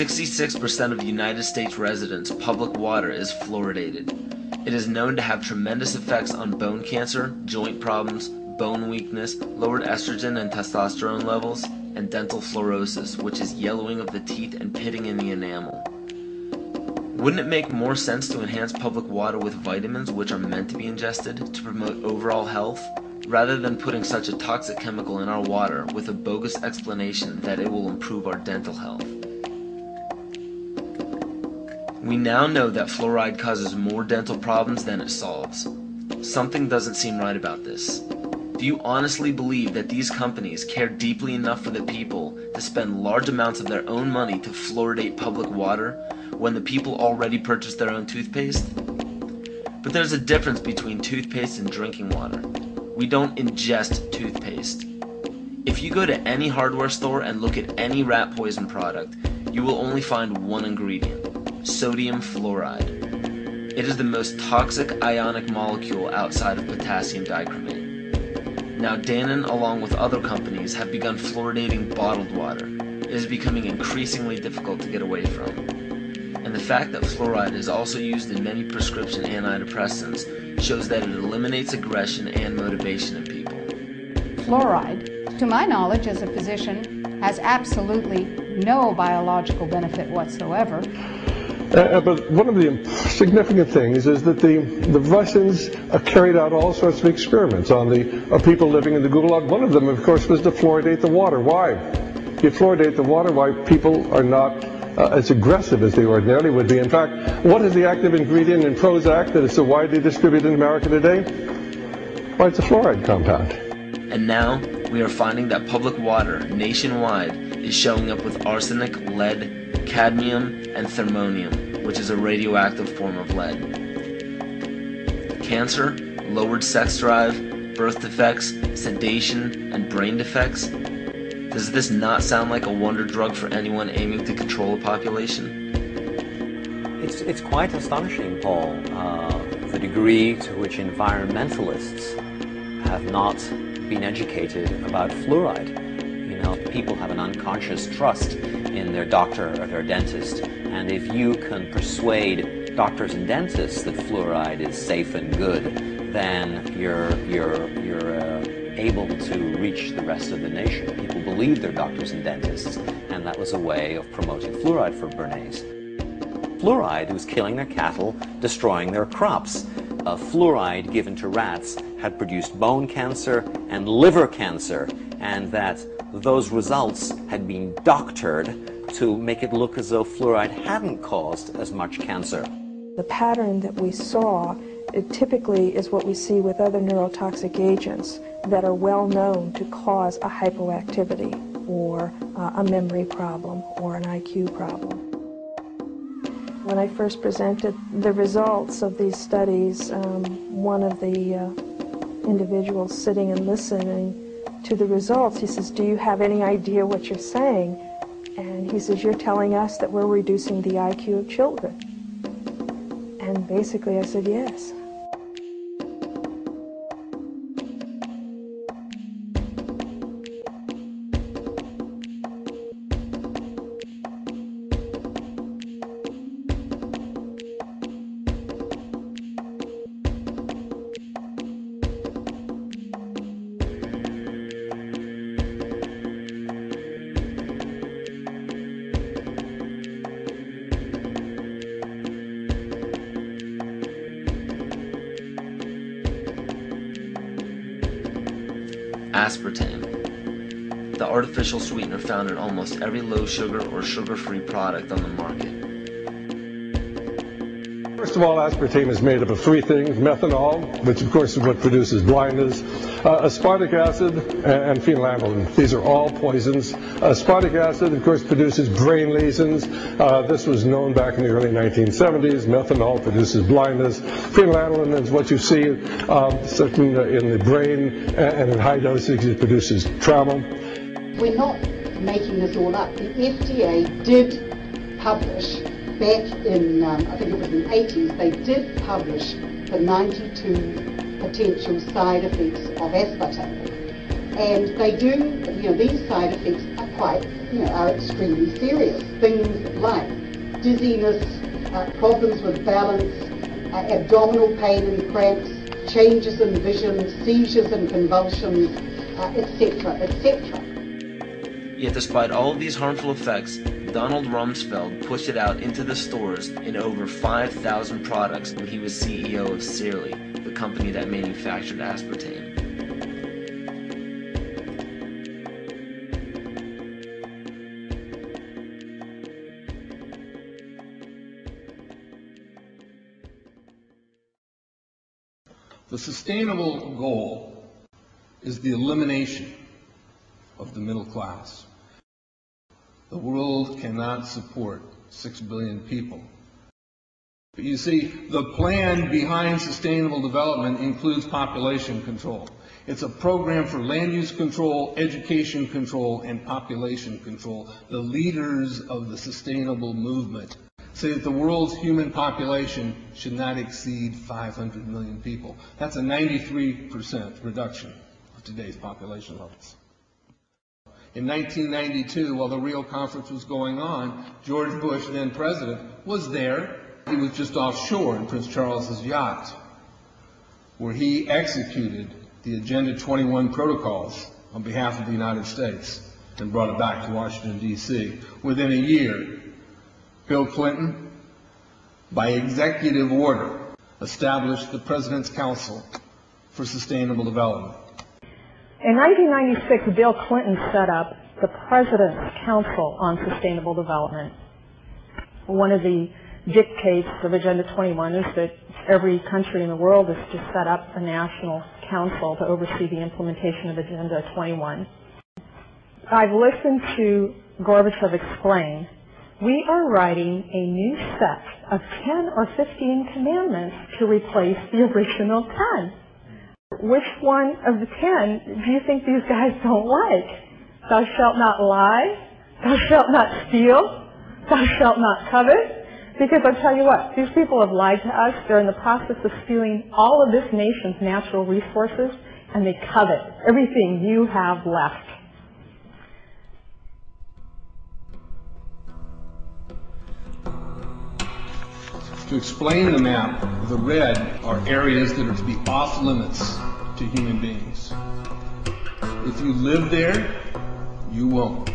66% of United States residents' public water is fluoridated. It is known to have tremendous effects on bone cancer, joint problems, bone weakness, lowered estrogen and testosterone levels, and dental fluorosis, which is yellowing of the teeth and pitting in the enamel. Wouldn't it make more sense to enhance public water with vitamins which are meant to be ingested to promote overall health, rather than putting such a toxic chemical in our water with a bogus explanation that it will improve our dental health? We now know that fluoride causes more dental problems than it solves. Something doesn't seem right about this. Do you honestly believe that these companies care deeply enough for the people to spend large amounts of their own money to fluoridate public water when the people already purchase their own toothpaste? But there's a difference between toothpaste and drinking water. We don't ingest toothpaste. If you go to any hardware store and look at any rat poison product, you will only find one ingredient: sodium fluoride. It is the most toxic ionic molecule outside of potassium dichromate. Now Dannon, along with other companies, have begun fluoridating bottled water. It is becoming increasingly difficult to get away from. And the fact that fluoride is also used in many prescription antidepressants shows that it eliminates aggression and motivation in people. Fluoride, to my knowledge as a physician, has absolutely no biological benefit whatsoever. But one of the significant things is that the Russians carried out all sorts of experiments on the people living in the Gulag. One of them, of course, was to fluoridate the water. Why? You fluoridate the water, why people are not as aggressive as they ordinarily would be. In fact, what is the active ingredient in Prozac that is so widely distributed in America today? Why, it's a fluoride compound. And now, we are finding that public water nationwide is showing up with arsenic, lead, cadmium, and thermonium, which is a radioactive form of lead. Cancer, lowered sex drive, birth defects, sedation, and brain defects. Does this not sound like a wonder drug for anyone aiming to control a population? It's quite astonishing, Paul, the degree to which environmentalists have not been educated about fluoride. You know, people have an unconscious trust in their doctor or their dentist, and if you can persuade doctors and dentists that fluoride is safe and good, then you're able to reach the rest of the nation. People believe their doctors and dentists, and that was a way of promoting fluoride for Bernays. Fluoride was killing their cattle, destroying their crops. Fluoride given to rats had produced bone cancer and liver cancer, and that those results had been doctored to make it look as though fluoride hadn't caused as much cancer. The pattern that we saw, it typically is what we see with other neurotoxic agents that are well known to cause a hypoactivity or a memory problem or an IQ problem. When I first presented the results of these studies, one of the individuals sitting and listening to the results, he says, "Do you have any idea what you're saying?" And he says, "You're telling us that we're reducing the IQ of children." And basically I said, yes. Aspartame, the artificial sweetener found in almost every low-sugar or sugar-free product on the market. First of all, aspartame is made up of three things: methanol, which of course is what produces blindness, aspartic acid, and phenylalanine. These are all poisons. Aspartic acid, of course, produces brain lesions. This was known back in the early 1970s. Methanol produces blindness. Phenylalanine is what you see certain in the brain, and in high dosage it produces trauma. We're not making this all up. The FDA did publish back in, I think it was in the 80s, they did publish the 92 potential side effects of aspartame. And they do, these side effects are extremely serious. Things like dizziness, problems with balance, abdominal pain and cramps, changes in vision, seizures and convulsions, etc., etc. Yet despite all of these harmful effects, Donald Rumsfeld pushed it out into the stores in over 5,000 products when he was CEO of Searly, the company that manufactured aspartame. The sustainable goal is the elimination of the middle class. The world cannot support 6 billion people. But you see, the plan behind sustainable development includes population control. It's a program for land use control, education control, and population control. The leaders of the sustainable movement say that the world's human population should not exceed 500 million people. That's a 93% reduction of today's population levels. In 1992, while the Rio conference was going on, George Bush, then president, was there. He was just offshore in Prince Charles's yacht, where he executed the Agenda 21 protocols on behalf of the United States and brought it back to Washington, D.C. Within a year, Bill Clinton, by executive order, established the President's Council for Sustainable Development. In 1996, Bill Clinton set up the President's Council on Sustainable Development. One of the dictates of Agenda 21 is that every country in the world is to set up a national council to oversee the implementation of Agenda 21. I've listened to Gorbachev explain, we are writing a new set of 10 or 15 commandments to replace the original 10. Which one of the 10 do you think these guys don't like? Thou shalt not lie, thou shalt not steal, thou shalt not covet. Because I'll tell you what, these people have lied to us. They're in the process of stealing all of this nation's natural resources, and they covet everything you have left. To explain the map, the red are areas that are to be off limits to human beings. If you live there, you won't.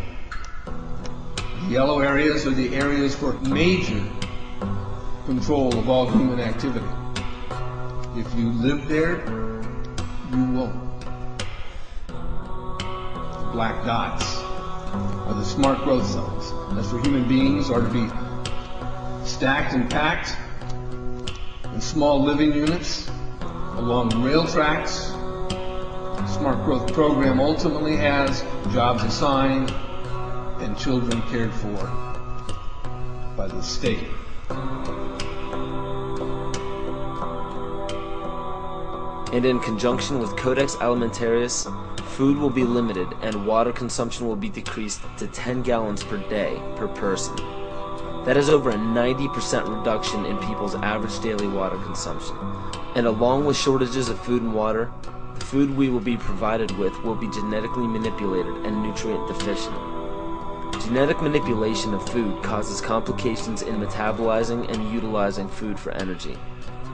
The yellow areas are the areas for major control of all human activity. If you live there, you won't. The black dots are the smart growth zones. That's where human beings are to be stacked and packed in small living units along rail tracks. The Smart Growth Program ultimately has jobs assigned and children cared for by the state. And in conjunction with Codex Alimentarius, food will be limited and water consumption will be decreased to 10 gallons per day per person. That is over a 90% reduction in people's average daily water consumption. And along with shortages of food and water, the food we will be provided with will be genetically manipulated and nutrient deficient. Genetic manipulation of food causes complications in metabolizing and utilizing food for energy.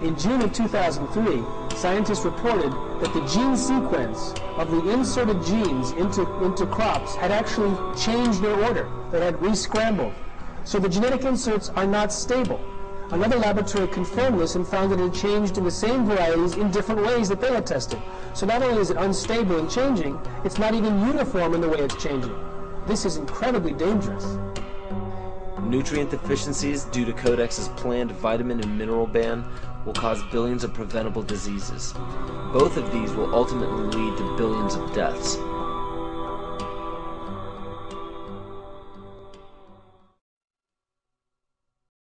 In June of 2003, scientists reported that the gene sequence of the inserted genes into crops had actually changed their order. They had re-scrambled. So the genetic inserts are not stable. Another laboratory confirmed this and found that it had changed in the same varieties in different ways that they had tested. So not only is it unstable and changing, it's not even uniform in the way it's changing. This is incredibly dangerous. Nutrient deficiencies due to Codex's planned vitamin and mineral ban will cause billions of preventable diseases. Both of these will ultimately lead to billions of deaths.